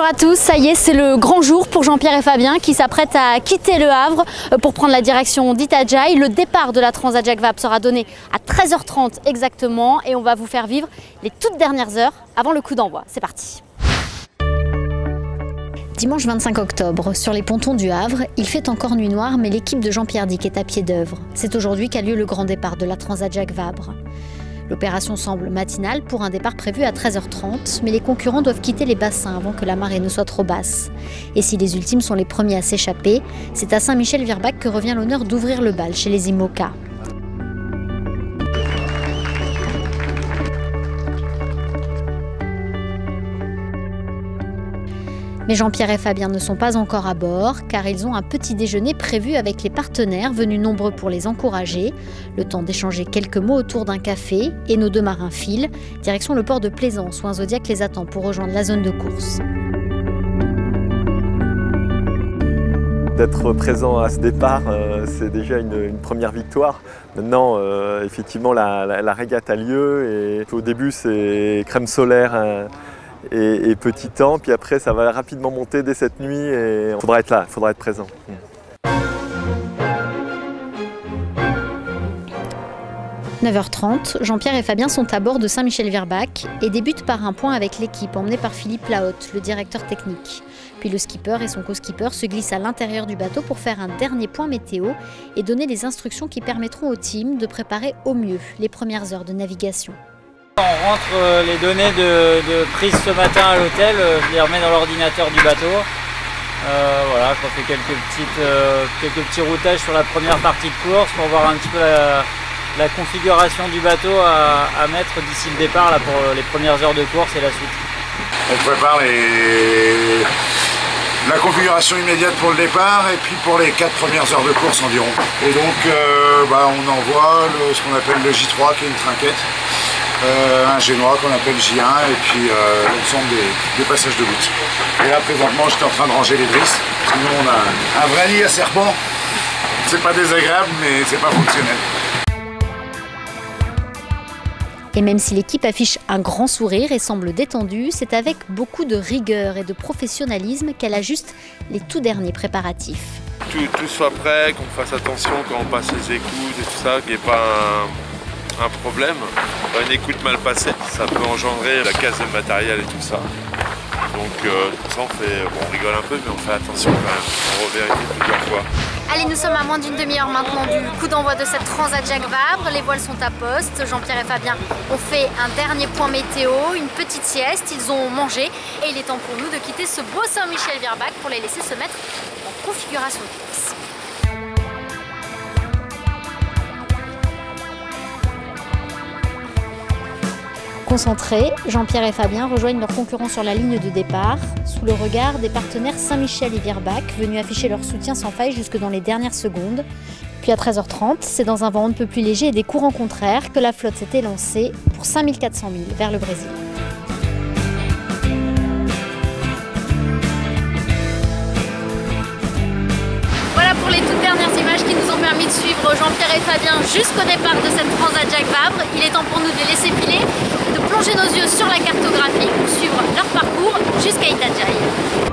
Bonjour à tous, ça y est, c'est le grand jour pour Jean-Pierre et Fabien qui s'apprêtent à quitter Le Havre pour prendre la direction d'Itajaï. Le départ de la Transat Jacques Vabre sera donné à 13h30 exactement et on va vous faire vivre les toutes dernières heures avant le coup d'envoi. C'est parti. Dimanche 25 octobre, sur les pontons du Havre, il fait encore nuit noire mais l'équipe de Jean-Pierre Dick est à pied d'œuvre. C'est aujourd'hui qu'a lieu le grand départ de la Transat Jacques Vabre. L'opération semble matinale pour un départ prévu à 13h30, mais les concurrents doivent quitter les bassins avant que la marée ne soit trop basse. Et si les ultimes sont les premiers à s'échapper, c'est à Saint-Michel-Virbac que revient l'honneur d'ouvrir le bal chez les IMOCA. Mais Jean-Pierre et Fabien ne sont pas encore à bord car ils ont un petit déjeuner prévu avec les partenaires venus nombreux pour les encourager. Le temps d'échanger quelques mots autour d'un café et nos deux marins filent. Direction le port de Plaisance où un Zodiac les attend pour rejoindre la zone de course. D'être présent à ce départ, c'est déjà une première victoire. Maintenant, effectivement, la régate a lieu et au début, c'est crème solaire et petit temps, puis après ça va rapidement monter dès cette nuit et il faudra être là, il faudra être présent. 9h30, Jean-Pierre et Fabien sont à bord de Saint-Michel-Virbac et débutent par un point avec l'équipe emmenée par Philippe Lahotte, le directeur technique. Puis le skipper et son co-skipper se glissent à l'intérieur du bateau pour faire un dernier point météo et donner les instructions qui permettront au team de préparer au mieux les premières heures de navigation. On rentre les données de prise ce matin à l'hôtel, je les remets dans l'ordinateur du bateau. Voilà, on fait quelques petits routages sur la première partie de course pour voir un petit peu la configuration du bateau à mettre d'ici le départ là, pour les premières heures de course et la suite. On prépare la configuration immédiate pour le départ et puis pour les 4 premières heures de course environ. Et donc on envoie ce qu'on appelle le J3 qui est une trinquette. Un génois qu'on appelle J1 et puis l'ensemble des passages de gouttes. Et là présentement j'étais en train de ranger les drisses. Sinon on a un vrai lit à serpent. C'est pas désagréable mais c'est pas fonctionnel. Et même si l'équipe affiche un grand sourire et semble détendue, c'est avec beaucoup de rigueur et de professionnalisme qu'elle ajuste les tout derniers préparatifs. Tout soit prêt, qu'on fasse attention quand on passe les écoutes et tout ça, qu'il n'y ait pas un problème. Une écoute mal passée, ça peut engendrer la casse de matériel et tout ça. Donc ça on rigole un peu mais on fait attention quand même, on revérifie plusieurs fois. Allez, nous sommes à moins d'une demi-heure maintenant du coup d'envoi de cette Transat Jacques Vabre. Les voiles sont à poste, Jean-Pierre et Fabien ont fait un dernier point météo, une petite sieste, ils ont mangé et il est temps pour nous de quitter ce beau Saint-Michel-Virbac pour les laisser se mettre en configuration de course. Concentrés, Jean-Pierre et Fabien rejoignent leurs concurrents sur la ligne de départ, sous le regard des partenaires Saint-Michel et Virbac, venus afficher leur soutien sans faille jusque dans les dernières secondes. Puis à 13h30, c'est dans un vent un peu plus léger et des courants contraires que la flotte s'est élancée pour 5400 milles vers le Brésil. Voilà pour les toutes dernières images qui nous ont permis de suivre Jean-Pierre et Fabien jusqu'au départ de cette Transat Jacques Vabre. Il est temps pour nous de les laisser filer, de plonger nos yeux sur la cartographie pour suivre leur parcours jusqu'à Itajaï.